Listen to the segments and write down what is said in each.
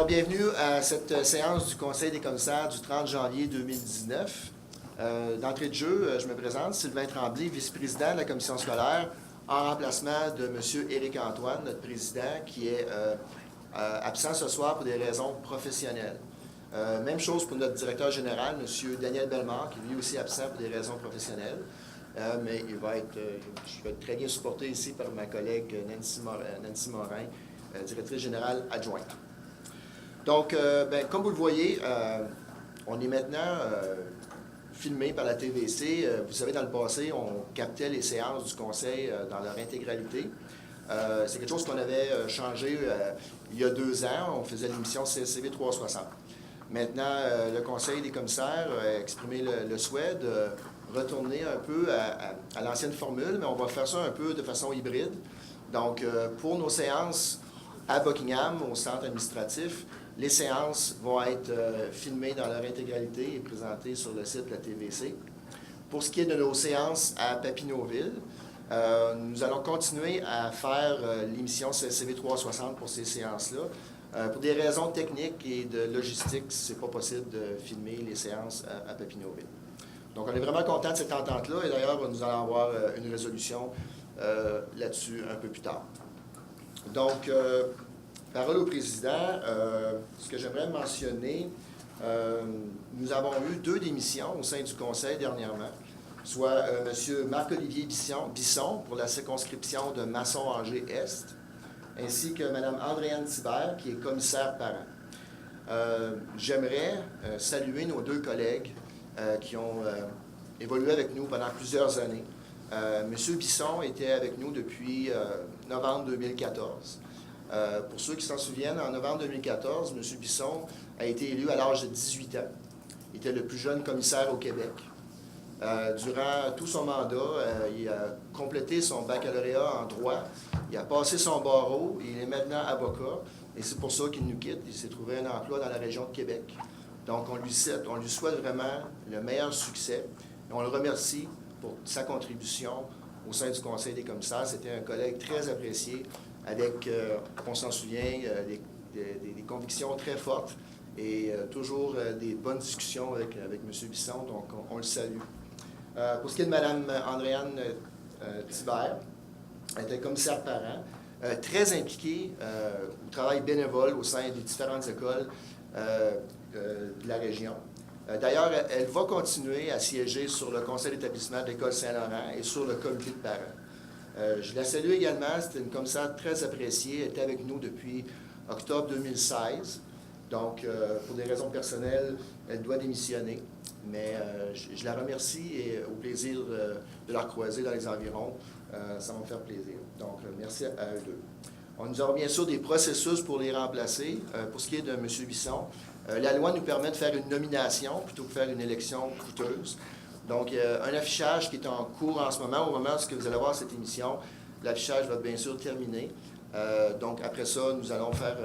bienvenue à cette séance du Conseil des commissaires du 30 janvier 2019. D'entrée de jeu, je me présente, Sylvain Tremblay, vice-président de la commission scolaire, en remplacement de M. Éric Antoine, notre président, qui est absent ce soir pour des raisons professionnelles. Même chose pour notre directeur général, M. Daniel Bellemare, qui est lui aussi absent pour des raisons professionnelles. Mais je vais être très bien supporté ici par ma collègue Nancy Morin, directrice générale adjointe. Donc, comme vous le voyez, on est maintenant filmé par la TVC. Vous savez, dans le passé, on captait les séances du Conseil dans leur intégralité. C'est quelque chose qu'on avait changé il y a 2 ans. On faisait l'émission CSCV 360. Maintenant, le Conseil des commissaires a exprimé le souhait de retourner un peu à l'ancienne formule, mais on va faire ça un peu de façon hybride. Donc, pour nos séances à Buckingham, au centre administratif, les séances vont être filmées dans leur intégralité et présentées sur le site de la TVC. Pour ce qui est de nos séances à Papineauville, nous allons continuer à faire l'émission CSCV 360 pour ces séances-là. Pour des raisons techniques et de logistique, ce n'est pas possible de filmer les séances à Papineauville. Donc, on est vraiment content de cette entente-là et d'ailleurs, nous allons avoir une résolution là-dessus un peu plus tard. Donc, parole au président. Ce que j'aimerais mentionner, nous avons eu 2 démissions au sein du Conseil dernièrement, soit M. Marc-Olivier Bisson pour la circonscription de Masson-Angers-Est, ainsi que Mme Andréane Thibert, qui est commissaire parent. J'aimerais saluer nos 2 collègues qui ont évolué avec nous pendant plusieurs années. M. Bisson était avec nous depuis novembre 2014. Pour ceux qui s'en souviennent, en novembre 2014, M. Bisson a été élu à l'âge de 18 ans. Il était le plus jeune commissaire au Québec. Durant tout son mandat, il a complété son baccalauréat en droit, il a passé son barreau, et il est maintenant avocat, et c'est pour ça qu'il nous quitte. Il s'est trouvé un emploi dans la région de Québec. Donc, on lui souhaite vraiment le meilleur succès, et on le remercie pour sa contribution au sein du Conseil des commissaires. C'était un collègue très apprécié, avec, on s'en souvient, des convictions très fortes et toujours des bonnes discussions avec M. Bisson, donc on le salue. Pour ce qui est de Mme Andréane Thibert, elle était commissaire parent, très impliquée au travail bénévole au sein des différentes écoles de la région. D'ailleurs, elle va continuer à siéger sur le conseil d'établissement de l'École Saint-Laurent et sur le comité de parents. Je la salue également, c'était une commissaire très appréciée, elle était avec nous depuis octobre 2016. Donc, pour des raisons personnelles, elle doit démissionner. Mais je la remercie et au plaisir de la recroiser dans les environs, ça va me faire plaisir. Donc, merci à eux 2. Nous avons bien sûr des processus pour les remplacer. Pour ce qui est de M. Bisson, la loi nous permet de faire une nomination plutôt que de faire une élection coûteuse. Donc, il y a un affichage qui est en cours en ce moment. Au moment où vous allez voir cette émission, l'affichage va bien sûr terminer. Donc, après ça, nous allons faire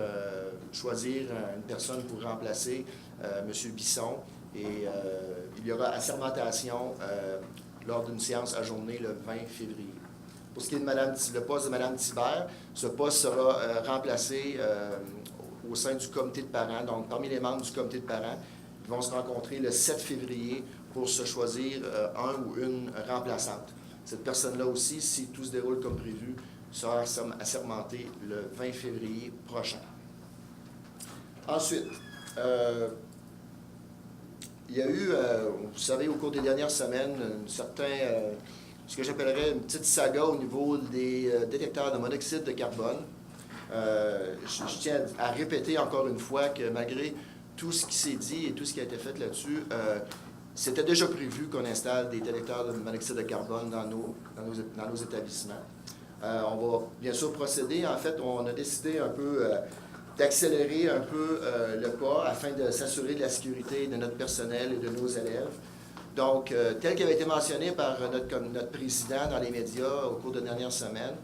choisir une personne pour remplacer M. Bisson. Et il y aura assermentation lors d'une séance ajournée le 20 février. Pour ce qui est de le poste de Mme Thibert, ce poste sera remplacé au sein du comité de parents. Donc, parmi les membres du comité de parents, ils vont se rencontrer le 7 février pour se choisir un ou une remplaçante. Cette personne-là aussi, si tout se déroule comme prévu, sera assermentée le 20 février prochain. Ensuite, il y a eu, vous savez, au cours des dernières semaines, ce que j'appellerais une petite saga au niveau des détecteurs de monoxyde de carbone. Je tiens à répéter encore une fois que malgré tout ce qui s'est dit et tout ce qui a été fait là-dessus, c'était déjà prévu qu'on installe des détecteurs de monoxyde de carbone dans nos établissements. On va bien sûr procéder. En fait, on a décidé un peu d'accélérer un peu le pas afin de s'assurer de la sécurité de notre personnel et de nos élèves. Donc, tel qu'il avait été mentionné par notre président dans les médias au cours de dernières semaines,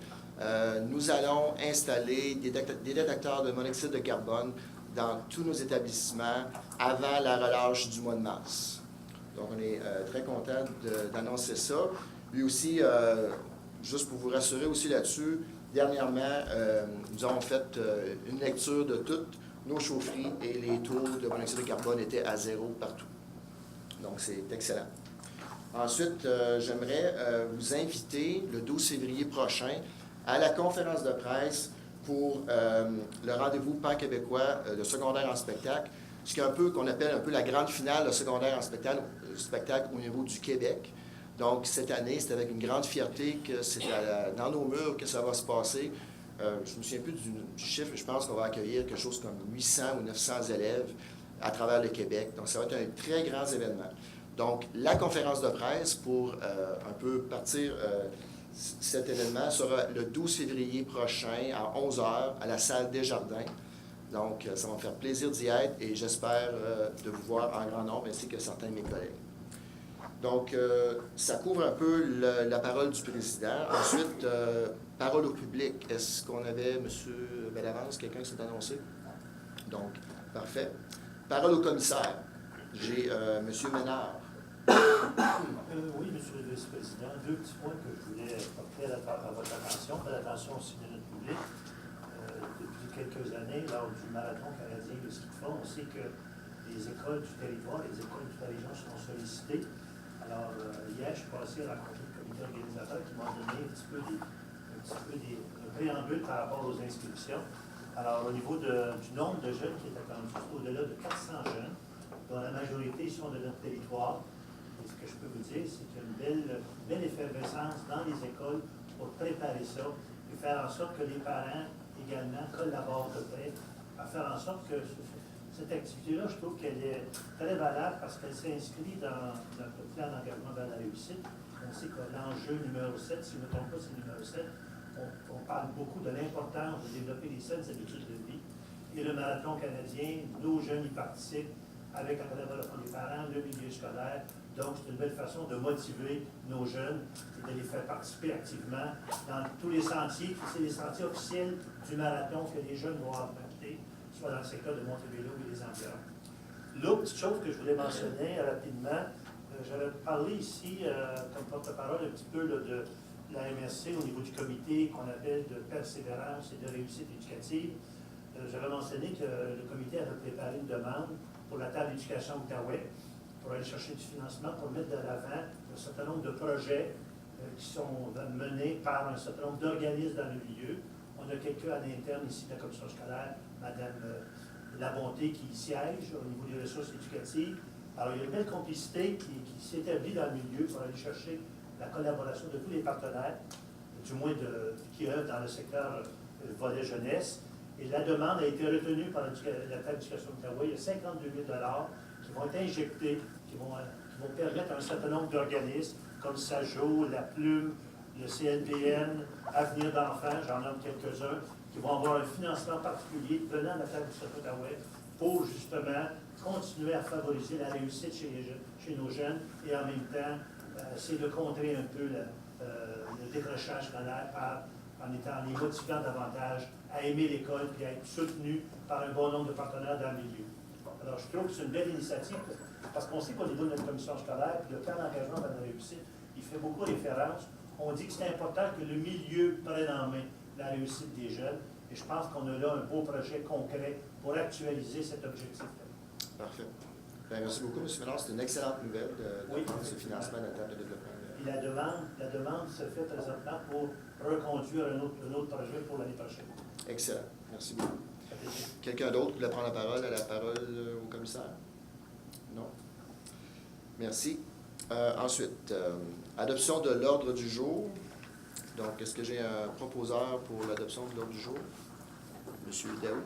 nous allons installer des détecteurs de monoxyde de carbone dans tous nos établissements avant la relâche du mois de mars. Donc, on est très content d'annoncer ça. Lui aussi, juste pour vous rassurer aussi là-dessus, dernièrement, nous avons fait une lecture de toutes nos chaufferies et les taux de monoxyde de carbone étaient à 0 partout. Donc, c'est excellent. Ensuite, j'aimerais vous inviter le 12 février prochain à la conférence de presse pour le rendez-vous pan-québécois de secondaire en spectacle, ce qui est un peu qu'on appelle un peu la grande finale de secondaire en spectacle au niveau du Québec. Donc, cette année, c'est avec une grande fierté que c'est dans nos murs que ça va se passer. Je ne me souviens plus du chiffre, mais je pense qu'on va accueillir quelque chose comme 800 ou 900 élèves à travers le Québec. Donc, ça va être un très grand événement. Donc, la conférence de presse pour un peu partir cet événement sera le 12 février prochain à 11 h à la salle Desjardins. Donc, ça va me faire plaisir d'y être et j'espère de vous voir en grand nombre ainsi que certains de mes collègues. Donc, ça couvre un peu la parole du président. Ensuite, parole au public. Est-ce qu'on avait, M. Bellavance, quelqu'un qui s'est annoncé? Donc, parfait. Parole au commissaire. J'ai M. Ménard. Oui, Monsieur le Vice-président, deux petits points que je voulais porter à votre attention, à l'attention aussi de notre public. Depuis quelques années, lors du marathon canadien de ski de fond, on sait que les écoles du territoire, les écoles de toute la région seront sollicitées. Alors, hier, je suis passé à rencontrer le comité organisateur qui m'a donné un préambule par rapport aux inscriptions. Alors, au niveau du nombre de jeunes qui est attendu, au-delà de 400 jeunes, dont la majorité sont de notre territoire. Et ce que je peux vous dire, c'est qu'il y a une belle effervescence dans les écoles pour préparer ça et faire en sorte que les parents également collaborent de près, à faire en sorte que cette activité-là, je trouve qu'elle est très valable parce qu'elle s'inscrit dans notre plan d'engagement vers la réussite. On sait que l'enjeu numéro 7, si je ne me trompe pas, c'est numéro 7, on parle beaucoup de l'importance de développer les saines habitudes de vie. Et le marathon canadien, nos jeunes y participent avec la collaboration des parents, le milieu scolaire. Donc, c'est une belle façon de motiver nos jeunes et de les faire participer activement dans tous les sentiers. C'est les sentiers officiels du marathon que les jeunes vont emprunter, soit dans le secteur de Montebello et des environs. L'autre petite chose que je voulais mentionner rapidement, j'avais parlé ici, comme porte-parole, un petit peu là, de la MRC au niveau du comité qu'on appelle de persévérance et de réussite éducative. J'avais mentionné que le comité avait préparé une demande pour la table d'éducation Outaouais, pour aller chercher du financement, pour mettre de l'avant un certain nombre de projets qui sont menés par un certain nombre d'organismes dans le milieu. On a quelqu'un à l'interne ici de la commission scolaire, Mme Labonté, qui siège au niveau des ressources éducatives. Alors, il y a une belle complicité qui s'établit dans le milieu pour aller chercher la collaboration de tous les partenaires, du moins qui œuvrent dans le secteur volet jeunesse. Et la demande a été retenue par la table d'éducation d'Outaouais. Il y a 52 000 qui vont être injectés, qui vont permettre à un certain nombre d'organismes, comme SAJO, La Plume, le CNPN, Avenir d'enfants, j'en nomme quelques-uns, qui vont avoir un financement particulier venant de la table d'éducation d'Outaouais pour justement continuer à favoriser la réussite chez nos jeunes et en même temps essayer de contrer un peu le décrochage scolaire en les motivant davantage à aimer l'école et à être soutenus par un bon nombre de partenaires dans le milieu. Alors, je trouve que c'est une belle initiative parce qu'on sait qu'au niveau de notre commission scolaire, le plan d'engagement dans la réussite, il fait beaucoup référence. On dit que c'est important que le milieu prenne en main la réussite des jeunes. Et je pense qu'on a là un beau projet concret pour actualiser cet objectif-là. Parfait. Bien, merci beaucoup, M. Ménard. C'est une excellente nouvelle de prendre ce financement de la table de développement. Puis la demande se fait présentement pour reconduire un autre projet pour l'année prochaine. Excellent. Merci beaucoup. Quelqu'un d'autre voulait prendre la parole au commissaire? Non? Merci. Ensuite, adoption de l'ordre du jour. Donc, est-ce que j'ai un proposeur pour l'adoption de l'ordre du jour? M. Daou.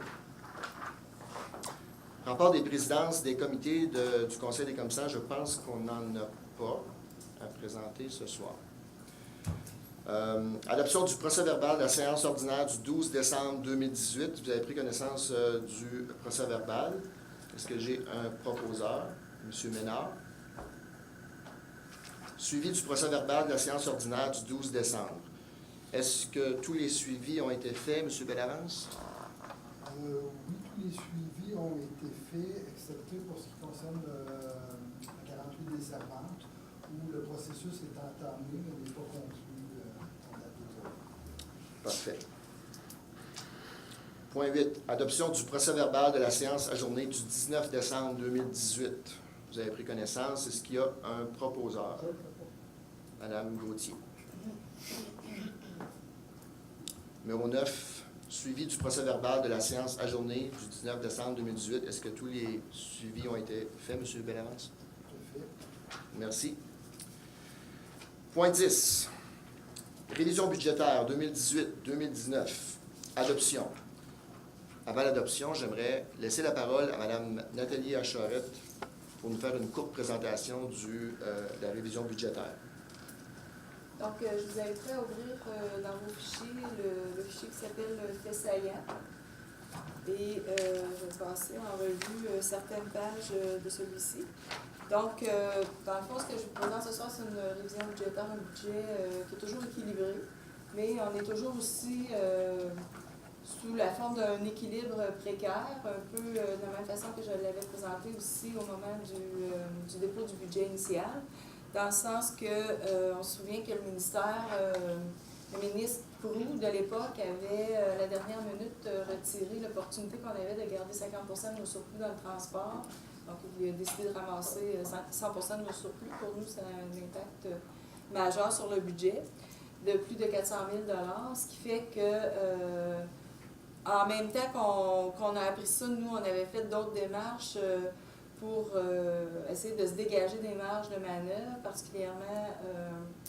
Rapport des présidences des comités du Conseil des commissaires, je pense qu'on n'en a pas à présenter ce soir. Adoption du procès-verbal de la séance ordinaire du 12 décembre 2018. Vous avez pris connaissance du procès-verbal. Est-ce que j'ai un proposeur? M. Ménard. Suivi du procès-verbal de la séance ordinaire du 12 décembre. Est-ce que tous les suivis ont été faits, M. Bellavance? Oui, tous les suivis ont été faits, excepté pour ce qui concerne la 48 des servantes, où le processus est entamé, mais n'est pas conclu en date d'aujourd'hui. Parfait. Point 8. Adoption du procès-verbal de la séance ajournée du 19 décembre 2018. Vous avez pris connaissance. Est-ce qu'il y a un proposeur? Madame Gauthier. Numéro 9. Suivi du procès-verbal de la séance ajournée du 19 décembre 2018. Est-ce que tous les suivis ont été faits, M. Bellavance? Tout à fait. Merci. Point 10. Révision budgétaire 2018-2019. Adoption. Avant l'adoption, j'aimerais laisser la parole à Mme Nathalie Achorette pour nous faire une courte présentation de la révision budgétaire. Donc, je vous inviterai à ouvrir dans vos fichiers le fichier qui s'appelle Fait saillant. Et je vais passer en revue certaines pages de celui-ci. Donc, dans le fond, ce que je vous présente ce soir, c'est une révision budgétaire, un budget qui est toujours équilibré, mais on est toujours aussi sous la forme d'un équilibre précaire, un peu de la même façon que je l'avais présenté aussi au moment du dépôt du budget initial, dans le sens que on se souvient que le ministère, le ministre Proulx de l'époque avait, à la dernière minute, retiré l'opportunité qu'on avait de garder 50% de nos surplus dans le transport. Donc, il a décidé de ramasser 100% de nos surplus. Pour nous, c'est un impact majeur sur le budget de plus de 400 000 $, ce qui fait que, en même temps qu'on a appris ça, nous, on avait fait d'autres démarches pour essayer de se dégager des marges de manœuvre, particulièrement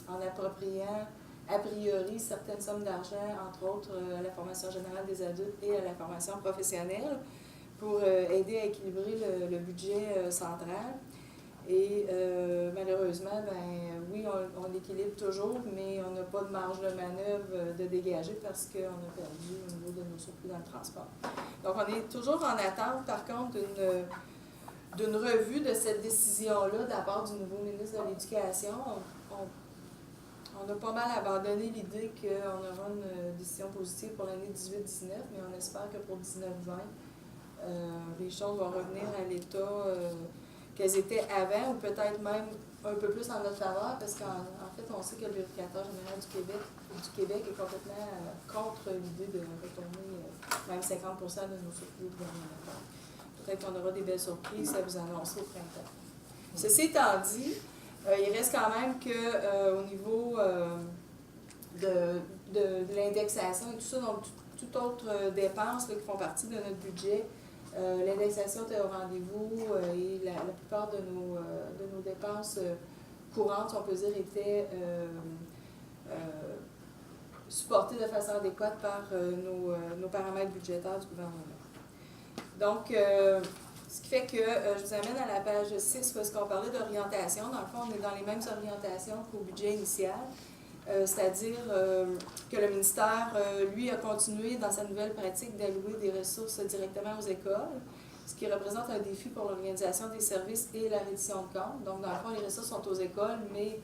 en appropriant a priori certaines sommes d'argent, entre autres à la formation générale des adultes et à la formation professionnelle, pour aider à équilibrer le budget central. Et malheureusement, ben oui, on l'équilibre toujours, mais on n'a pas de marge de manœuvre de dégager parce qu'on a perdu au niveau de nos surplus dans le transport. Donc, on est toujours en attente, par contre, d'une revue de cette décision-là de la part du nouveau ministre de l'Éducation. On a pas mal abandonné l'idée qu'on aura une décision positive pour l'année 18-19, mais on espère que pour 19-20, les choses vont revenir à l'état qu'elles étaient avant, ou peut-être même un peu plus en notre faveur, parce qu'en fait, on sait que le vérificateur général du Québec est complètement contre l'idée de retourner même 50% de nos surplus gouvernementaux. Peut-être qu'on aura des belles surprises à vous annoncer au printemps. Ceci étant dit, il reste quand même qu'au niveau de l'indexation et tout ça, donc toute autre dépense qui font partie de notre budget, l'indexation était au rendez-vous et la plupart de nos dépenses courantes, si on peut dire, étaient supportées de façon adéquate par nos paramètres budgétaires du gouvernement. Donc, ce qui fait que je vous amène à la page 6 parce qu'on parlait d'orientation. Dans le fond, on est dans les mêmes orientations qu'au budget initial, c'est-à-dire que le ministère, lui, a continué dans sa nouvelle pratique d'allouer des ressources directement aux écoles, ce qui représente un défi pour l'organisation des services et la reddition de comptes. Donc, dans le fond, les ressources sont aux écoles, mais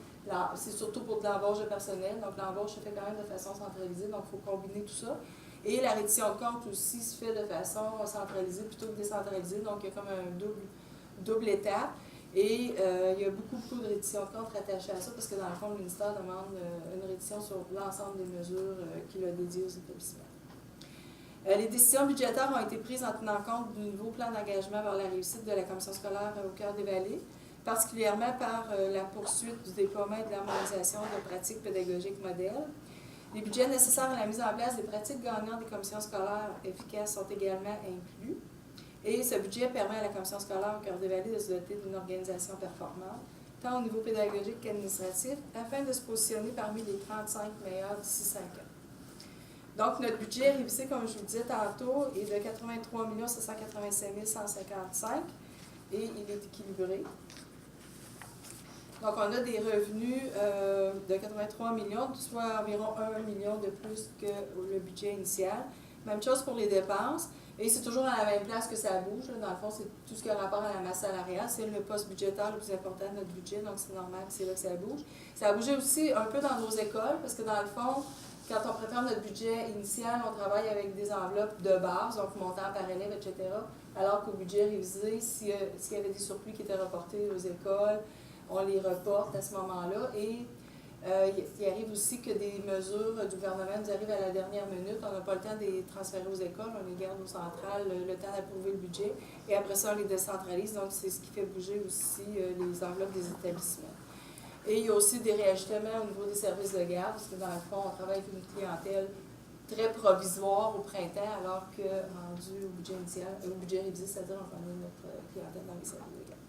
c'est surtout pour de l'embauche de personnel. Donc, l'embauche se fait quand même de façon centralisée, donc il faut combiner tout ça. Et la reddition de compte aussi se fait de façon centralisée plutôt que décentralisée, donc il y a comme un double étape. Et il y a beaucoup de reddition de compte rattachées à ça, parce que dans le fond, le ministère demande une reddition sur l'ensemble des mesures qu'il a dédiées aux établissements. Les décisions budgétaires ont été prises en tenant compte du nouveau plan d'engagement vers la réussite de la commission scolaire au cœur des vallées, particulièrement par la poursuite du déploiement et de l'harmonisation de pratiques pédagogiques modèles. Les budgets nécessaires à la mise en place des pratiques gagnantes des commissions scolaires efficaces sont également inclus. Et ce budget permet à la commission scolaire au cœur des vallées de se doter d'une organisation performante, tant au niveau pédagogique qu'administratif, afin de se positionner parmi les 35 meilleurs d'ici 5 ans. Donc, notre budget révisé, comme je vous le disais tantôt, est de 83 785 155 et il est équilibré. Donc, on a des revenus de 83 millions, soit environ 1 million de plus que le budget initial. Même chose pour les dépenses. Et c'est toujours à la même place que ça bouge. Dans le fond, c'est tout ce qui a rapport à la masse salariale. C'est le poste budgétaire le plus important de notre budget, donc c'est normal que c'est là que ça bouge. Ça a bougé aussi un peu dans nos écoles, parce que dans le fond, quand on prépare notre budget initial, on travaille avec des enveloppes de base, donc montant par élève, etc. Alors qu'au budget révisé, s'il y avait des surplus qui étaient reportés aux écoles, on les reporte à ce moment-là. Et Il arrive aussi que des mesures du gouvernement nous arrivent à la dernière minute. On n'a pas le temps de les transférer aux écoles, on les garde aux centrales, le temps d'approuver le budget. Et après ça, on les décentralise. Donc, c'est ce qui fait bouger aussi les enveloppes des établissements. Et il y a aussi des réajustements au niveau des services de garde, parce que dans le fond, on travaille avec une clientèle très provisoire au printemps, alors que rendu au budget initial, au budget révisé, c'est-à-dire on connaît notre clientèle dans les services de garde.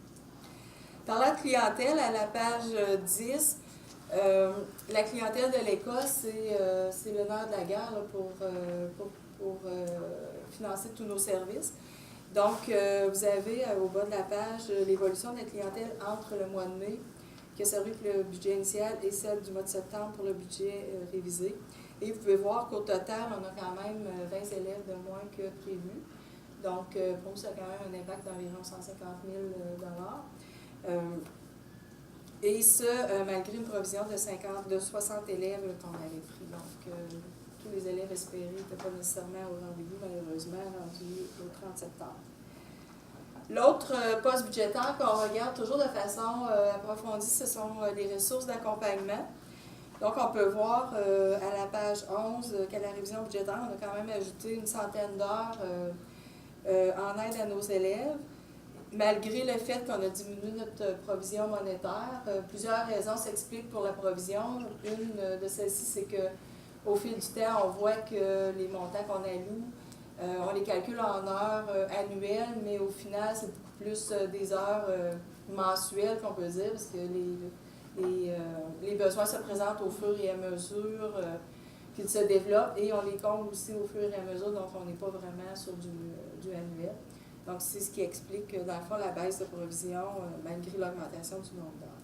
Parlant de clientèle, à la page 10, la clientèle de l'École, c'est le nerf de la guerre là, pour financer tous nos services. Donc, vous avez au bas de la page l'évolution de la clientèle entre le mois de mai, qui a servi pour le budget initial, et celle du mois de septembre pour le budget révisé. Et vous pouvez voir qu'au total, on a quand même 20 élèves de moins que prévu. Donc, pour nous, ça a quand même un impact d'environ 150 000 et ce, malgré une provision de 60 élèves qu'on avait pris. Donc, tous les élèves espérés n'étaient pas nécessairement au rendez-vous, malheureusement, rendus au 30 septembre. L'autre poste budgétaire qu'on regarde toujours de façon approfondie, ce sont les ressources d'accompagnement. Donc, on peut voir à la page 11 qu'à la révision budgétaire, on a quand même ajouté une centaine d'heures en aide à nos élèves, malgré le fait qu'on a diminué notre provision monétaire. Plusieurs raisons s'expliquent pour la provision. Une de celles-ci, c'est qu'au fil du temps, on voit que les montants qu'on alloue, on les calcule en heures annuelles, mais au final, c'est beaucoup plus des heures mensuelles qu'on peut dire, parce que les besoins se présentent au fur et à mesure qu'ils se développent, et on les compte aussi au fur et à mesure, donc on n'est pas vraiment sur du annuel. Donc, c'est ce qui explique, dans le fond, la baisse de provision, malgré l'augmentation du nombre d'heures.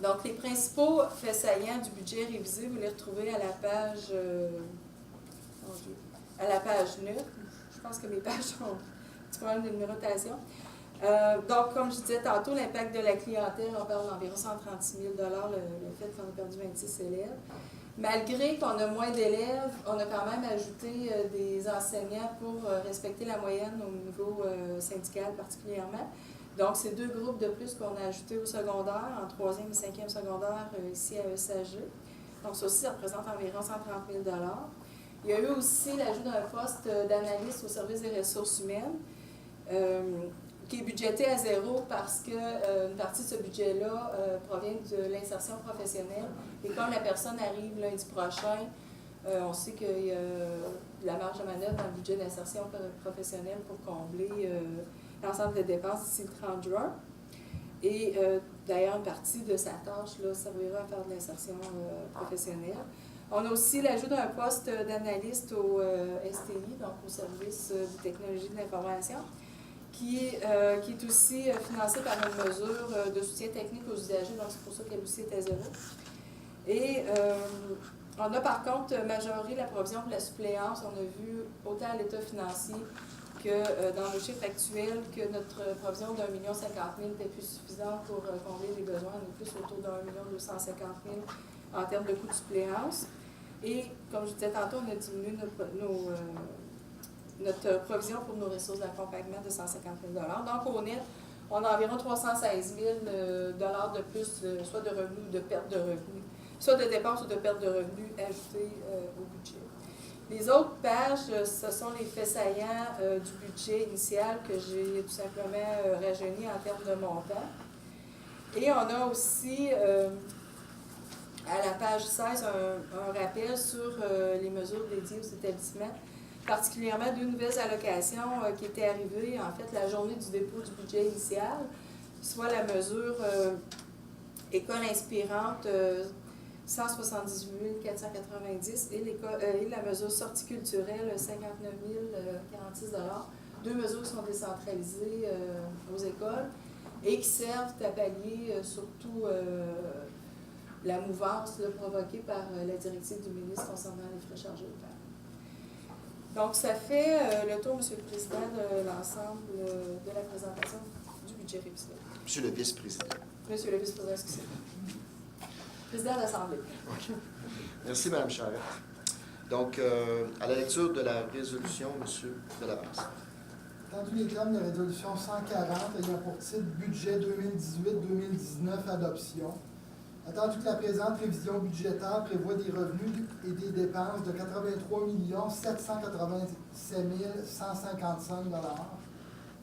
Donc, les principaux faits saillants du budget révisé, vous les retrouvez à la page 9. Je pense que mes pages ont un petit problème de numérotation. Donc, comme je disais tantôt, l'impact de la clientèle, on parle d'environ 136 000 le fait qu'on a perdu 26 élèves. Malgré qu'on a moins d'élèves, on a quand même ajouté des enseignants pour respecter la moyenne au niveau syndical particulièrement. Donc, c'est 2 groupes de plus qu'on a ajoutés au secondaire, en 3e et 5e secondaire ici à ESAG. Donc, ça aussi, ça représente environ 130 000 $. Il y a eu aussi l'ajout d'un poste d'analyste au service des ressources humaines, qui est budgété à 0 parce qu'une partie de ce budget-là provient de l'insertion professionnelle. Et comme la personne arrive lundi prochain, on sait qu'il y a de la marge de manœuvre dans le budget d'insertion professionnelle pour combler l'ensemble des dépenses d'ici le 30 juin. Et d'ailleurs, une partie de sa tâche là, servira à faire de l'insertion professionnelle. On a aussi l'ajout d'un poste d'analyste au STI, donc au service des technologies de l'information, qui est aussi financé par une mesure de soutien technique aux usagers, donc c'est pour ça qu'elle aussi est à 0. Et on a par contre majoré la provision pour la suppléance. On a vu autant à l'état financier que dans le chiffre actuel que notre provision d'1 050 000 n'était plus suffisante pour combler les besoins. On est plus autour d'1 250 000 en termes de coûts de suppléance. Et comme je disais tantôt, on a diminué notre provision pour nos ressources d'accompagnement de 150 000 $. Donc, au net, on a environ 316 000 $ de plus, soit de revenus ou de perte de revenus, soit de dépenses ou de perte de revenus ajoutés au budget. Les autres pages, ce sont les faits saillants du budget initial que j'ai tout simplement rajeuni en termes de montant. Et on a aussi, à la page 16, un rappel sur les mesures dédiées aux établissements, particulièrement 2 nouvelles allocations qui étaient arrivées, en fait, la journée du dépôt du budget initial, soit la mesure École inspirante 178 490 et la mesure sortie culturelle 59 046 $. 2 mesures sont décentralisées aux écoles et qui servent à pallier surtout la mouvance provoquée par la directive du ministre concernant les frais chargés au père. Donc, ça fait le tour, M. le Président, de l'ensemble de la présentation du budget révisé. Monsieur le vice-président. Monsieur le vice-président, excusez-moi. Président de l'Assemblée. Okay. Merci, Mme Charette. Donc, à la lecture de la résolution, M. Delavance. Entendu les termes de résolution 140 ayant pour titre Budget 2018-2019 adoption, Attendu que la présente révision budgétaire prévoit des revenus et des dépenses de 83 787 155 $.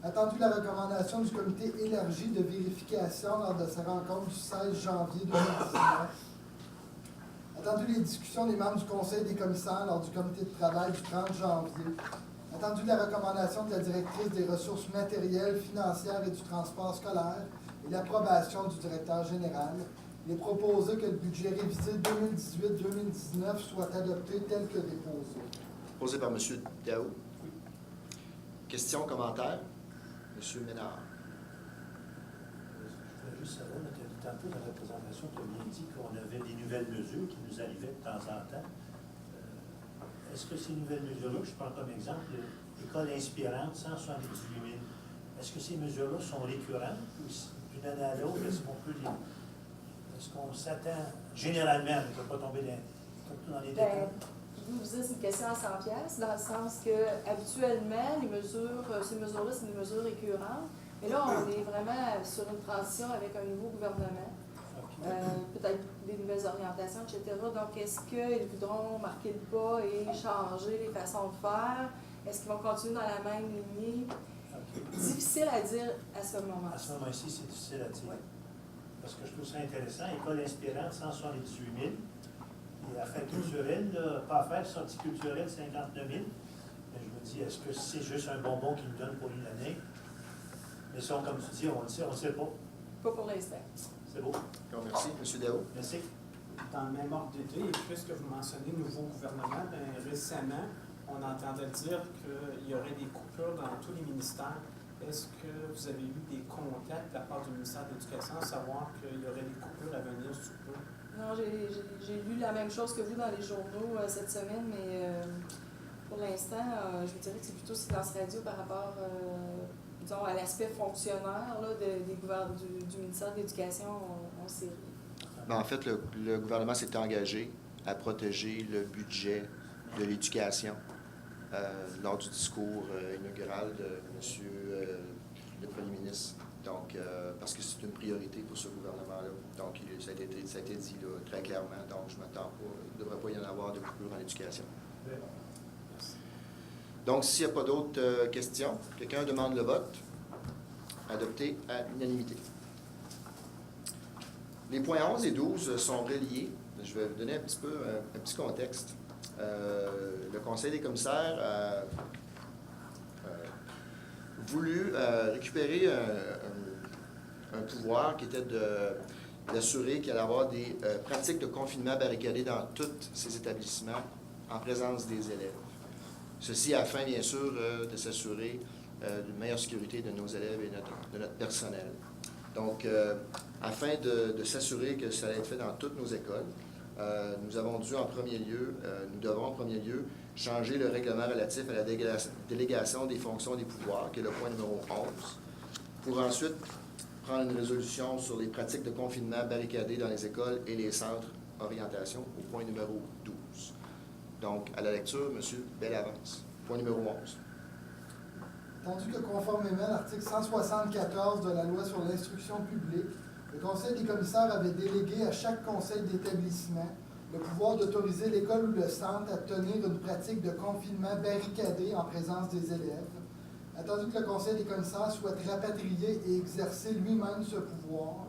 Attendu la recommandation du comité élargi de vérification lors de sa rencontre du 16 janvier 2019. Attendu les discussions des membres du Conseil des commissaires lors du comité de travail du 30 janvier. Attendu la recommandation de la directrice des ressources matérielles, financières et du transport scolaire et l'approbation du directeur général, il est proposé que le budget révisé 2018-2019 soit adopté tel que déposé. Proposé par M. Daou. Questions, commentaires? M. Ménard. Je voulais juste savoir, tu as dit tantôt dans la présentation, tu as bien dit qu'on avait des nouvelles mesures qui nous arrivaient de temps en temps. Est-ce que ces nouvelles mesures-là, je prends comme exemple l'école inspirante, 178 000, est-ce que ces mesures-là sont récurrentes ou d'une année à l'autre, est-ce qu'on peut les... Est-ce qu'on s'attend, généralement, on ne peut pas tomber dans les détails? Vous dites c'est une question à 100$, dans le sens que habituellement, ces mesures-là, c'est des mesures récurrentes. Mais là, on est vraiment sur une transition avec un nouveau gouvernement. Peut-être des nouvelles orientations, etc. Donc, est-ce qu'ils voudront marquer le pas et changer les façons de faire? Est-ce qu'ils vont continuer dans la même lignée? Difficile à dire à ce moment-là. À ce moment-ci, c'est difficile à dire. Oui. Parce que je trouve ça intéressant. École inspirante, 178 000. Et affaires culturelles, pas affaires, sorties culturelles, 59 000. Mais je me dis, est-ce que c'est juste un bonbon qu'ils nous donnent pour une année? Mais ça, comme tu dis, on le sait, on ne sait pas. Pas pour l'instant. C'est beau. Merci. M. Daou. Merci. Dans le même ordre d'idée, et puisque vous mentionnez nouveau gouvernement, récemment, on entendait dire qu'il y aurait des coupures dans tous les ministères. Est-ce que vous avez eu des contacts de la part du ministère de l'Éducation, à savoir qu'il y aurait des coupures à venir sous peu? Non, j'ai lu la même chose que vous dans les journaux cette semaine, mais pour l'instant, je vous dirais que c'est plutôt silence radio par rapport disons, à l'aspect fonctionnaire là, du ministère de l'Éducation en série. En fait, le gouvernement s'est engagé à protéger le budget de l'éducation lors du discours inaugural de M. Le Premier ministre. Donc, parce que c'est une priorité pour ce gouvernement-là. Donc, ça a été dit là, très clairement. Donc, je ne m'attends pas, il ne devrait pas y en avoir de coupure en éducation. Donc, s'il n'y a pas d'autres questions, quelqu'un demande le vote. Adopté à l'unanimité. Les points 11 et 12 sont reliés. Je vais vous donner un petit contexte. Le Conseil des commissaires a voulu récupérer un pouvoir qui était d'assurer qu'il allait y avoir des pratiques de confinement barricadées dans tous ces établissements en présence des élèves. Ceci afin, bien sûr, de s'assurer d'une meilleure sécurité de nos élèves et de notre personnel. Donc, afin de s'assurer que ça allait être fait dans toutes nos écoles, nous devons en premier lieu changer le règlement relatif à la délégation des fonctions et des pouvoirs, qui est le point numéro 11, pour ensuite prendre une résolution sur les pratiques de confinement barricadées dans les écoles et les centres orientation au point numéro 12. Donc, à la lecture, M. Bellavance. Point numéro 11. Attendu que conformément à l'article 174 de la loi sur l'instruction publique, le Conseil des commissaires avait délégué à chaque conseil d'établissement le pouvoir d'autoriser l'école ou le centre à tenir une pratique de confinement barricadé en présence des élèves. Attendu que le Conseil des commissaires souhaite rapatrier et exercer lui-même ce pouvoir,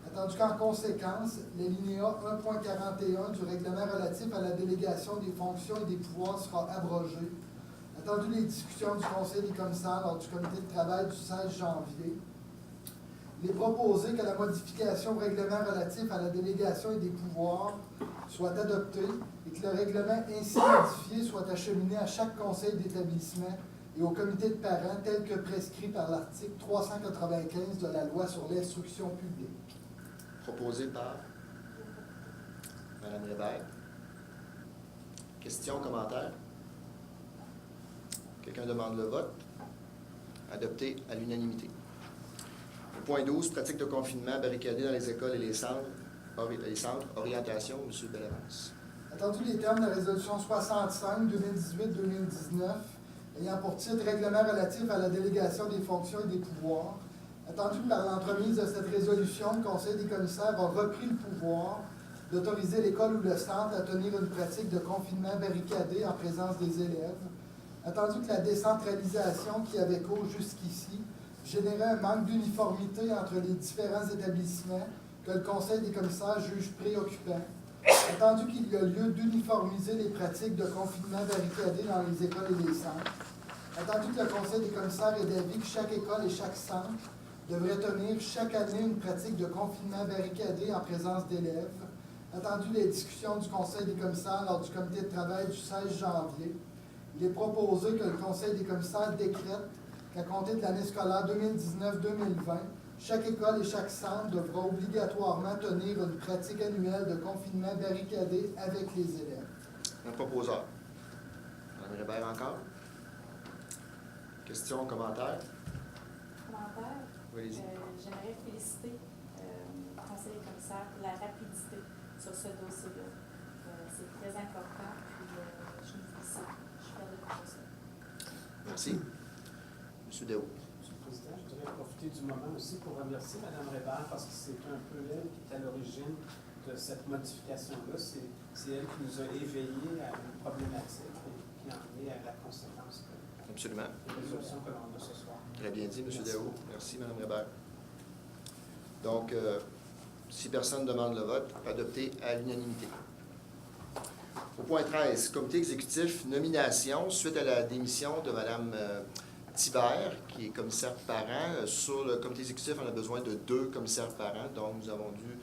attendu qu'en conséquence, l'alinéa 1.41 du règlement relatif à la délégation des fonctions et des pouvoirs sera abrogé, attendu les discussions du Conseil des commissaires lors du comité de travail du 16 janvier, il est proposé que la modification au règlement relatif à la délégation et des pouvoirs soit adoptée et que le règlement ainsi modifié soit acheminé à chaque conseil d'établissement et au comité de parents tel que prescrit par l'article 395 de la loi sur l'instruction publique. Proposé par Mme Réveil. Questions, commentaires? Quelqu'un demande le vote? Adopté à l'unanimité. Au point 12, pratique de confinement barricadée dans les écoles et les centres orientation, M. Bellavance. Attendu les termes de la résolution 65 2018-2019 ayant pour titre règlement relatif à la délégation des fonctions et des pouvoirs, Attendu que par l'entremise de cette résolution, le Conseil des commissaires a repris le pouvoir d'autoriser l'école ou le centre à tenir une pratique de confinement barricadé en présence des élèves. Attendu que la décentralisation qui avait cours jusqu'ici générait un manque d'uniformité entre les différents établissements que le Conseil des commissaires juge préoccupant. Attendu qu'il y a lieu d'uniformiser les pratiques de confinement barricadé dans les écoles et les centres. Attendu que le Conseil des commissaires est d'avis que chaque école et chaque centre devrait tenir chaque année une pratique de confinement barricadé en présence d'élèves. Attendu les discussions du Conseil des commissaires lors du comité de travail du 16 janvier, il est proposé que le Conseil des commissaires décrète qu'à compter de l'année scolaire 2019-2020, chaque école et chaque centre devra obligatoirement tenir une pratique annuelle de confinement barricadé avec les élèves. Un proposeur. Mme Rébert encore? Questions, commentaires? Commentaire. Oui, allez-y. J'aimerais féliciter le Conseil des commissaires pour la rapidité sur ce dossier-là. C'est très important, puis je me félicite. Je suis fière de tout ça. Merci. M. Déo. Monsieur le Président, je voudrais profiter du moment aussi pour remercier Mme Rébert parce que c'est un peu elle qui est à l'origine de cette modification-là. C'est elle qui nous a éveillés à une problématique et qui en est à la conséquence Absolument. de la résolution que l'on a ce soir. Très bien dit, M. Merci. Déo. Merci, Mme Rébert. Donc, si personne ne demande le vote, adopté à l'unanimité. Au point 13, comité exécutif, nomination, suite à la démission de Mme Thibert, qui est commissaire parent. Sur le comité exécutif, on a besoin de 2 commissaires parents, donc nous avons dû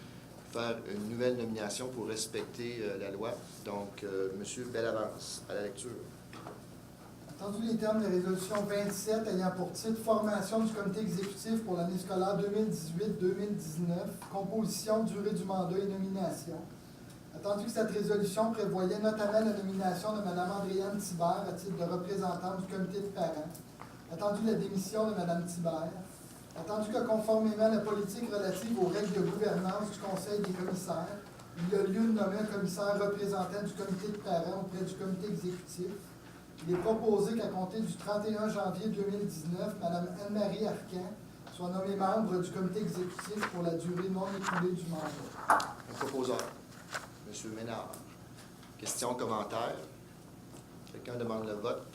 faire une nouvelle nomination pour respecter la loi. Donc, M. Bellavance, à la lecture. Attendu les termes de la résolution 27 ayant pour titre « Formation du comité exécutif pour l'année scolaire 2018-2019, composition, durée du mandat et nomination ». Attendu que cette résolution prévoyait notamment la nomination de Mme Andréane Thibert à titre de représentante du comité de parents. Attendu la démission de Mme Thibert. Attendu que conformément à la politique relative aux règles de gouvernance du Conseil des commissaires, il y a lieu de nommer un commissaire représentant du comité de parents auprès du comité exécutif. Il est proposé qu'à compter du 31 janvier 2019, Mme Anne-Marie Arcan soit nommée membre du comité exécutif pour la durée non écoulée du mandat. Un proposeur. M. Ménard. Questions, commentaires? Quelqu'un demande le vote?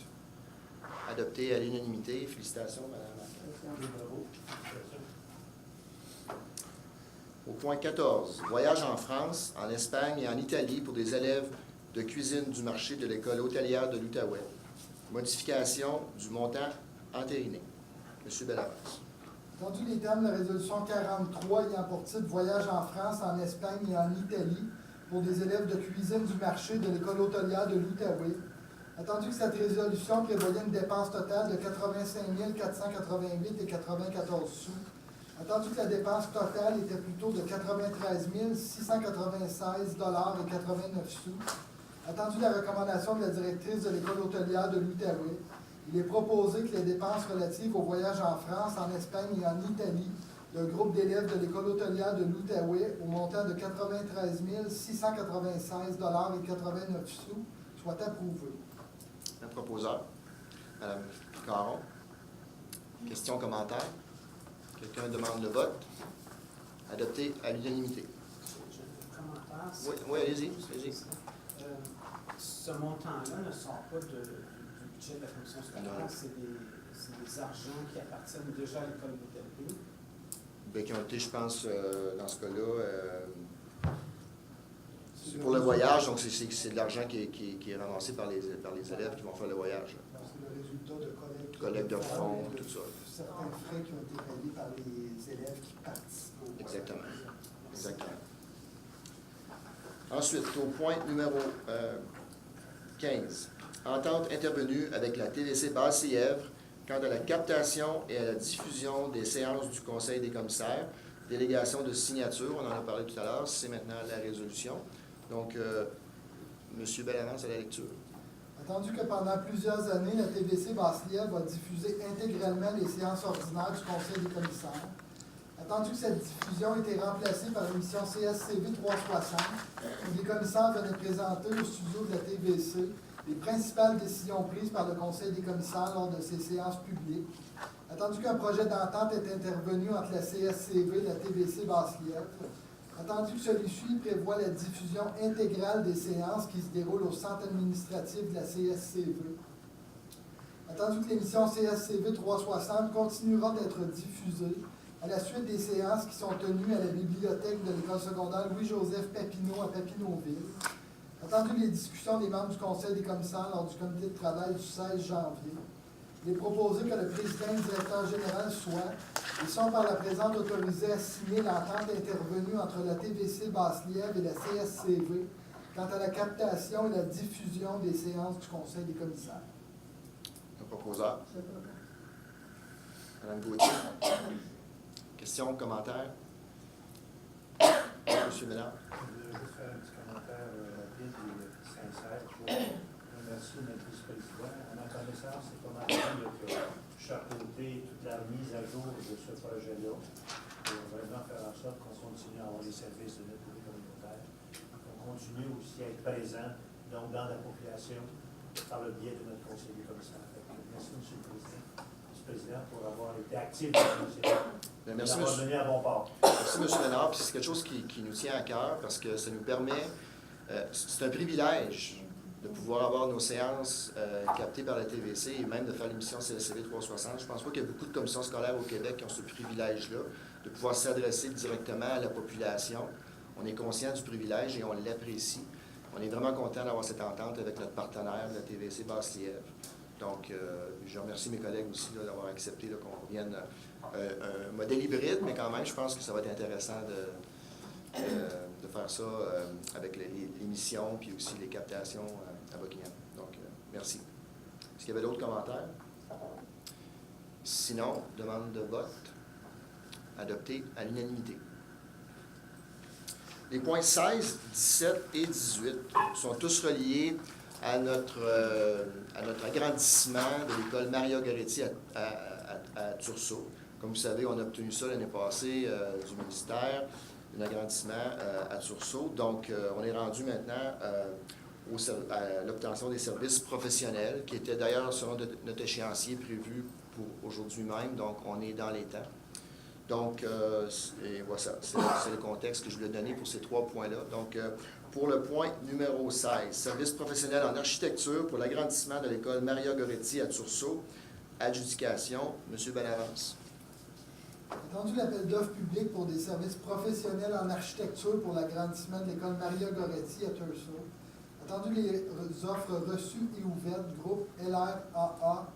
Adopté à l'unanimité. Félicitations, Mme Arcan. Bravo. Au point 14, voyage en France, en Espagne et en Italie pour des élèves de cuisine du marché de l'école hôtelière de l'Outaouais. Modification du montant entériné. M. Bellavance. Attendu les termes de la résolution 43 ayant pour titre « Voyage en France, en Espagne et en Italie pour des élèves de cuisine du marché de l'école hôtelière de l'Outaouais ». Attendu que cette résolution prévoyait une dépense totale de 85 488 et 94 sous. Attendu que la dépense totale était plutôt de 93 696 et 89 sous. Attendu la recommandation de la directrice de l'école hôtelière de l'Outaouais, il est proposé que les dépenses relatives au voyage en France, en Espagne et en Italie d'un groupe d'élèves de l'école hôtelière de l'Outaouais au montant de 93 696 et 89 sous soient approuvées. Un proposeur. Mme Caron. Questions, commentaires? Quelqu'un demande le vote? Adopté à l'unanimité. J'ai un commentaire. Oui, oui, allez-y. Allez-y. Ce montant-là ne sort pas du budget de la commission scolaire. Non. C'est des argents qui appartiennent déjà à l'école d'hôtellerie. Bien, qui ont été, je pense, dans ce cas-là, c'est pour le voyage, donc c'est de l'argent qui est ramassé par les élèves qui vont faire le voyage. C'est le résultat de Collecte de fonds, tout ça. Certains frais qui ont été payés par les élèves qui participent au voyage. Exactement. Exactement. Ensuite, au point numéro 15. Entente intervenue avec la TVC Basse-Lièvre quant à la captation et à la diffusion des séances du Conseil des commissaires. Délégation de signature, on en a parlé tout à l'heure, c'est maintenant la résolution. Donc, M. Bellavance à la lecture. Attendu que pendant plusieurs années, la TVC Basse-Lièvre va diffuser intégralement les séances ordinaires du Conseil des commissaires. Attendu que cette diffusion ait été remplacée par l'émission CSCV 360, où les commissaires venaient présenter au studio de la TVC les principales décisions prises par le Conseil des commissaires lors de ces séances publiques. Attendu qu'un projet d'entente est intervenu entre la CSCV et la TVC Basse-Lièvre. Attendu que celui-ci prévoit la diffusion intégrale des séances qui se déroulent au centre administratif de la CSCV. Attendu que l'émission CSCV 360 continuera d'être diffusée à la suite des séances qui sont tenues à la bibliothèque de l'école secondaire Louis-Joseph Papineau à Papineauville. Attendu les discussions des membres du Conseil des commissaires lors du comité de travail du 16 janvier. Il est proposé que le président et le directeur général soient, et sont par la présente autorisés à signer l'entente intervenue entre la TVC Basse-Lièvre et la CSCV quant à la captation et la diffusion des séances du Conseil des commissaires. Le proposeur. Madame Gauthier. Questions, commentaires? Monsieur Ménard. Je veux juste faire un petit commentaire rapide et sincère pour remercier notre vice-président. À ma connaissance, c'est pas mal lui qui a chapeauté toute la mise à jour de ce projet-là pour vraiment faire en sorte qu'on continue à avoir des services de notre public communautaire, qu'on continue aussi à être présent donc, dans la population par le biais de notre conseiller commissaire. Merci, M. le Président, pour avoir été actif dans ce dossier. Merci, d'avoir mené à bon port. Merci, M. Ménard. Puis c'est quelque chose qui nous tient à cœur parce que ça nous permet, c'est un privilège de pouvoir avoir nos séances captées par la TVC et même de faire l'émission CSCV 360. Je ne pense pas qu'il y a beaucoup de commissions scolaires au Québec qui ont ce privilège-là, de pouvoir s'adresser directement à la population. On est conscient du privilège et on l'apprécie. On est vraiment content d'avoir cette entente avec notre partenaire, la TVC Basse-Lièvre. Donc, je remercie mes collègues aussi d'avoir accepté qu'on revienne un modèle hybride, mais quand même, je pense que ça va être intéressant de faire ça avec l'émission puis aussi les captations à Buckingham. Donc, merci. Est-ce qu'il y avait d'autres commentaires? Sinon, demande de vote adoptée à l'unanimité. Les points 16, 17 et 18 sont tous reliés à notre agrandissement de l'école Maria Goretti à Tursault. Comme vous savez, on a obtenu ça l'année passée du ministère, un agrandissement à Tursault. Donc, on est rendu maintenant à l'obtention des services professionnels, qui était d'ailleurs selon notre échéancier prévu pour aujourd'hui même. Donc, on est dans les temps. Donc, et voilà, c'est le contexte que je voulais donner pour ces 3 points-là. Donc, pour le point numéro 16, service professionnel en architecture pour l'agrandissement de l'école Maria Goretti à Tursault, adjudication, M. Bellavance. Attendu l'appel d'offres public pour des services professionnels en architecture pour l'agrandissement de l'école Maria Goretti à Tursault. Attendu les offres reçues et ouvertes, groupe LRAA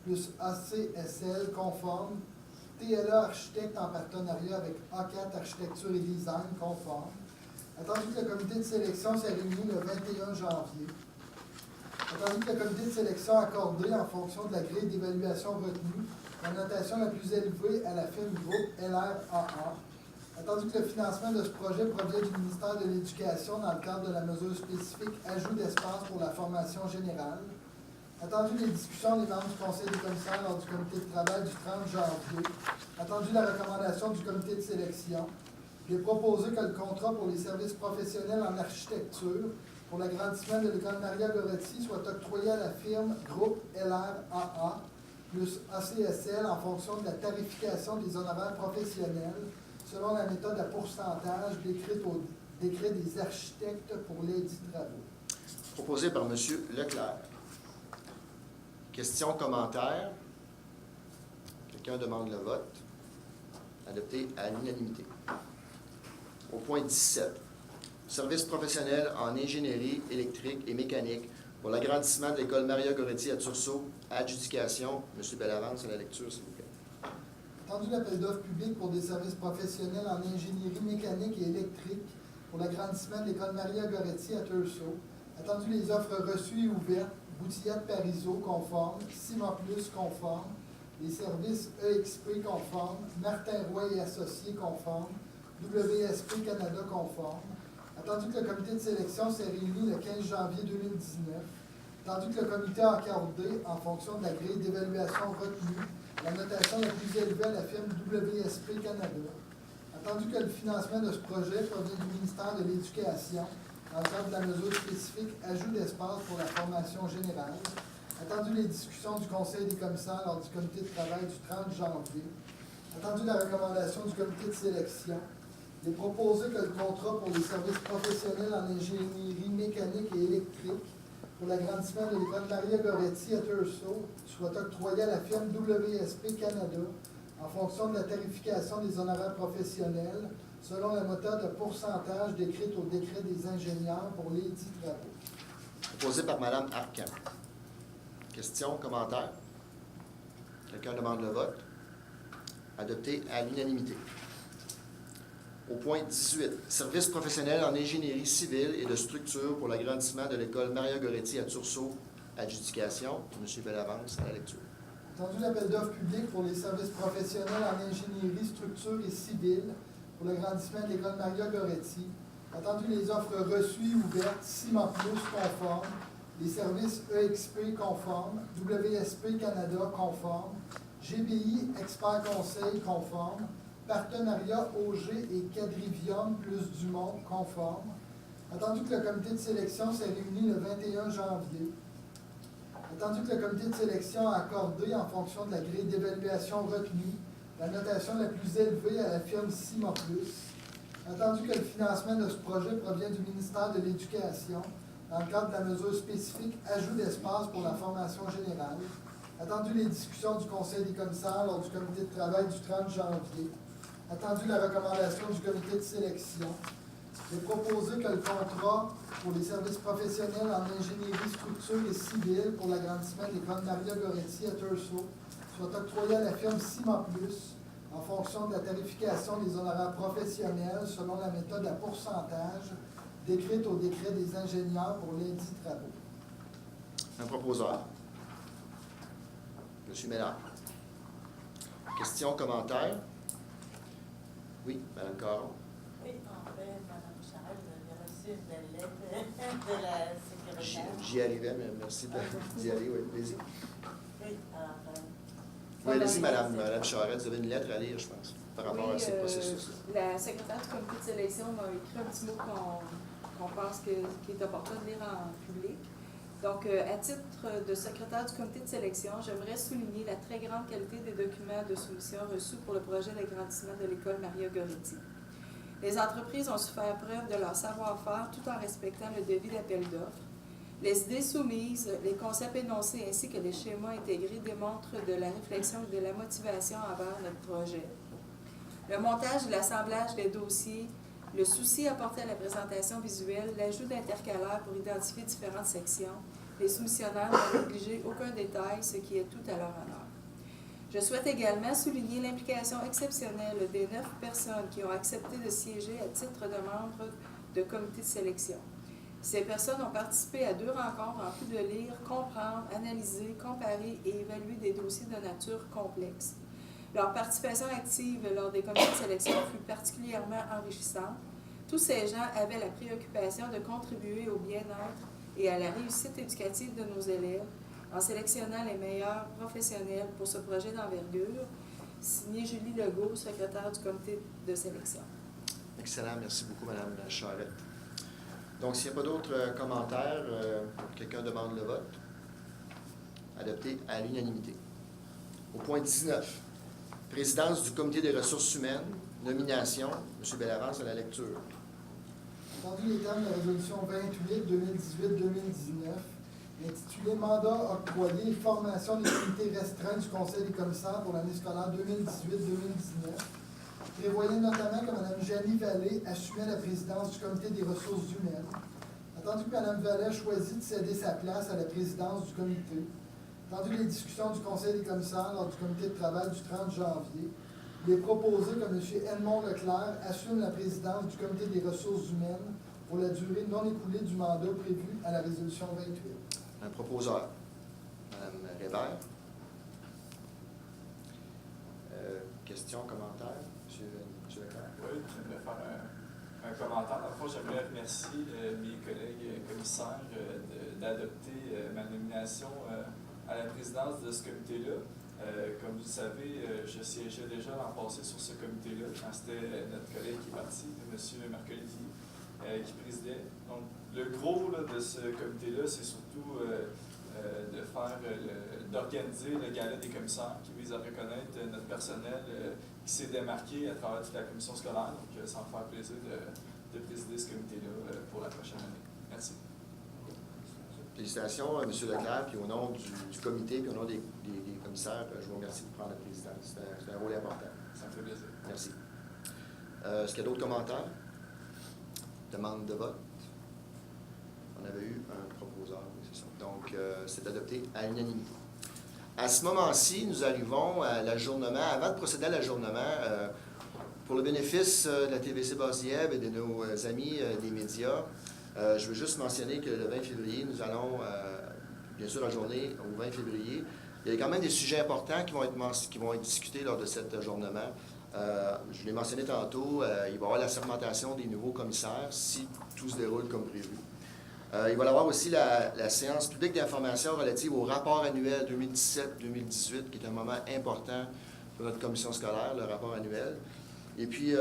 plus ACSL conforme, TLA Architecte en partenariat avec A4 Architecture et Design conforme. Attendu que le comité de sélection s'est réuni le 21 janvier. Attendu que le comité de sélection a accordé, en fonction de la grille d'évaluation retenue, la notation la plus élevée à la firme groupe LRAA. Attendu que le financement de ce projet provient du ministère de l'Éducation dans le cadre de la mesure spécifique ajout d'espace pour la formation générale. Attendu les discussions des membres du Conseil des commissaires lors du comité de travail du 30 janvier. Attendu la recommandation du comité de sélection. Il est proposé que le contrat pour les services professionnels en architecture pour l'agrandissement de l'école Maria Goretti soit octroyé à la firme groupe LRAA plus ACSL en fonction de la tarification des honoraires professionnels selon la méthode à pourcentage décrite au décret des architectes pour les dits travaux. Proposé par M. Leclerc. Questions, commentaires? Quelqu'un demande le vote. Adopté à l'unanimité. Au point 17, service professionnel en ingénierie électrique et mécanique pour l'agrandissement de l'école Maria Goretti à Tursault, adjudication. M. Bellavance, à la lecture, s'il vous plaît. Attendu l'appel d'offres public pour des services professionnels en ingénierie mécanique et électrique pour l'agrandissement de l'école Maria Goretti à Tursault. Attendu les offres reçues et ouvertes, Boutillette Parizeau conforme, Cima Plus conforme, les services EXP conforme, Martin Roy et Associés conforme, WSP Canada conforme. Attendu que le comité de sélection s'est réuni le 15 janvier 2019. Attendu que le comité a accordé, en fonction de la grille d'évaluation retenue, la notation la plus élevée à la firme WSP Canada. Attendu que le financement de ce projet provient du ministère de l'Éducation dans le cadre de la mesure spécifique ajout d'espace pour la formation générale. Attendu les discussions du Conseil des commissaires lors du comité de travail du 30 janvier. Attendu la recommandation du comité de sélection. Il est proposé que le contrat pour les services professionnels en ingénierie mécanique et électrique pour l'agrandissement de l'école Maria Goretti à Thurso soit octroyé à la firme WSP Canada en fonction de la tarification des honoraires professionnels selon la méthode de pourcentage décrite au décret des ingénieurs pour les dits travaux. Proposé par Mme Arcan. Questions, commentaires? Quelqu'un demande le vote? Adopté à l'unanimité. Au point 18, service professionnel en ingénierie civile et de structure pour l'agrandissement de l'école Maria Goretti à Thurso, adjudication. M. Bellavance à la lecture. Entendu l'appel d'offres public pour les services professionnels en ingénierie, structure et civile pour l'agrandissement de l'école Maria Goretti. Entendu les offres reçues et ouvertes, Ciment Plus conforme, les services EXP conformes, WSP Canada conforme, GBI Expert Conseil conforme, partenariat OG et Quadrivium plus Dumont conforme. Attendu que le comité de sélection s'est réuni le 21 janvier. Attendu que le comité de sélection a accordé, en fonction de la grille d'évaluation retenue, la notation la plus élevée à la firme Ciment Plus. Attendu que le financement de ce projet provient du ministère de l'Éducation, dans le cadre de la mesure spécifique ajout d'espace pour la formation générale. Attendu les discussions du Conseil des commissaires lors du comité de travail du 30 janvier. Attendu la recommandation du comité de sélection. Il est proposé que le contrat pour les services professionnels en ingénierie, structure et civile pour l'agrandissement de l'école Maria Goretti à Thurso soit octroyé à la firme Ciment Plus en fonction de la tarification des honoraires professionnels selon la méthode à pourcentage décrite au décret des ingénieurs pour l'indit travaux. Un proposeur. M. Mélard. Questions, commentaires? Oui, Mme Caron. Oui, en fait, Mme Charles, vous avez reçu une belle lettre de la secrétaire. J'y arrivais, mais merci d'y aller. Oui, allez-y. Oui, alors, Oui, allez-y, Mme Charette, vous avez une lettre à lire, je pense, par rapport à ce processus. La secrétaire du comité de sélection m'a écrit un petit mot qu'on pense qu'il est opportun de lire en public. Donc, à titre de secrétaire du comité de sélection, j'aimerais souligner la très grande qualité des documents de soumission reçus pour le projet d'agrandissement de l'école Maria Goretti. Les entreprises ont su faire preuve de leur savoir-faire tout en respectant le devis d'appel d'offres. Les idées soumises, les concepts énoncés ainsi que les schémas intégrés démontrent de la réflexion et de la motivation envers notre projet. Le montage et l'assemblage des dossiers, le souci apporté à la présentation visuelle, l'ajout d'intercalaires pour identifier différentes sections, les soumissionnaires n'ont négligé aucun détail, ce qui est tout à leur honneur. Je souhaite également souligner l'implication exceptionnelle des 9 personnes qui ont accepté de siéger à titre de membres de comité de sélection. Ces personnes ont participé à 2 rencontres en plus de lire, comprendre, analyser, comparer et évaluer des dossiers de nature complexe. Leur participation active lors des comités de sélection fut particulièrement enrichissante. Tous ces gens avaient la préoccupation de contribuer au bien-être et à la réussite éducative de nos élèves en sélectionnant les meilleurs professionnels pour ce projet d'envergure. Signé Julie Legault, secrétaire du comité de sélection. Excellent. Merci beaucoup, Mme Charette. Donc, s'il n'y a pas d'autres commentaires, quelqu'un demande le vote. Adopté à l'unanimité. Au point 19, présidence du comité des ressources humaines, nomination, M. Bellavance à la lecture. Entendu les termes de la résolution 28-2018-2019, intitulée Mandat octroyé et formation des comités restreints du Conseil des commissaires pour l'année scolaire 2018-2019, prévoyait notamment que Mme Janie Vallée assumait la présidence du comité des ressources humaines. Attendu que Mme Vallée choisit de céder sa place à la présidence du comité, attendu les discussions du Conseil des commissaires lors du comité de travail du 30 janvier, il est proposé que M. Edmond Leclerc assume la présidence du comité des ressources humaines pour la durée non écoulée du mandat prévu à la résolution 28. Un proposeur. Mme Rébert. Questions, commentaires? M. Leclerc. Oui, j'aimerais faire un commentaire. Dans le fond, j'aimerais remercier mes collègues commissaires d'adopter ma nomination à la présidence de ce comité-là. Comme vous le savez, je siégeais déjà l'an passé sur ce comité-là, quand c'était notre collègue qui est parti, M. Marc-Olivier, qui présidait. Donc, le gros là, de ce comité-là, c'est surtout d'organiser le gala des commissaires qui vise à reconnaître notre personnel qui s'est démarqué à travers toute la commission scolaire. Donc, ça me fait plaisir de présider ce comité-là pour la prochaine année. Merci. Félicitations à M. Leclerc, puis au nom du comité, puis au nom des commissaires, je vous remercie de prendre la présidence. C'est un rôle important. Ça me fait plaisir. Merci. Est-ce qu'il y a d'autres commentaires? Demande de vote? On avait eu un proposeur, oui, c'est ça. Donc, c'est adopté à l'unanimité. À ce moment-ci, nous arrivons à l'ajournement. Avant de procéder à l'ajournement, pour le bénéfice de la TVC Basse-Lièvre et de nos amis des médias, je veux juste mentionner que le 20 février, nous allons, bien sûr, ajourner au 20 février. Il y a quand même des sujets importants qui vont être discutés lors de cet ajournement. Je l'ai mentionné tantôt, il va y avoir la sermentation des nouveaux commissaires, si tout se déroule comme prévu. Il va y avoir aussi la séance publique d'information relative au rapport annuel 2017-2018, qui est un moment important pour notre commission scolaire, le rapport annuel. Et puis,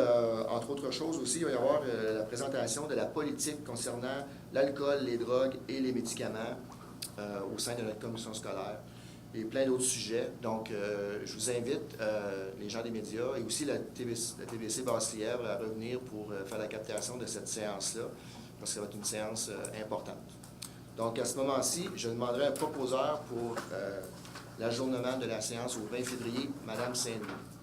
entre autres choses aussi, il va y avoir la présentation de la politique concernant l'alcool, les drogues et les médicaments au sein de notre commission scolaire et plein d'autres sujets. Donc, je vous invite, les gens des médias et aussi la TVC Basse-Lièvre à revenir pour faire la captation de cette séance-là, parce que ça va être une séance importante. Donc, à ce moment-ci, je demanderai un proposeur pour l'ajournement de la séance au 20 février, Mme Saint-Louis.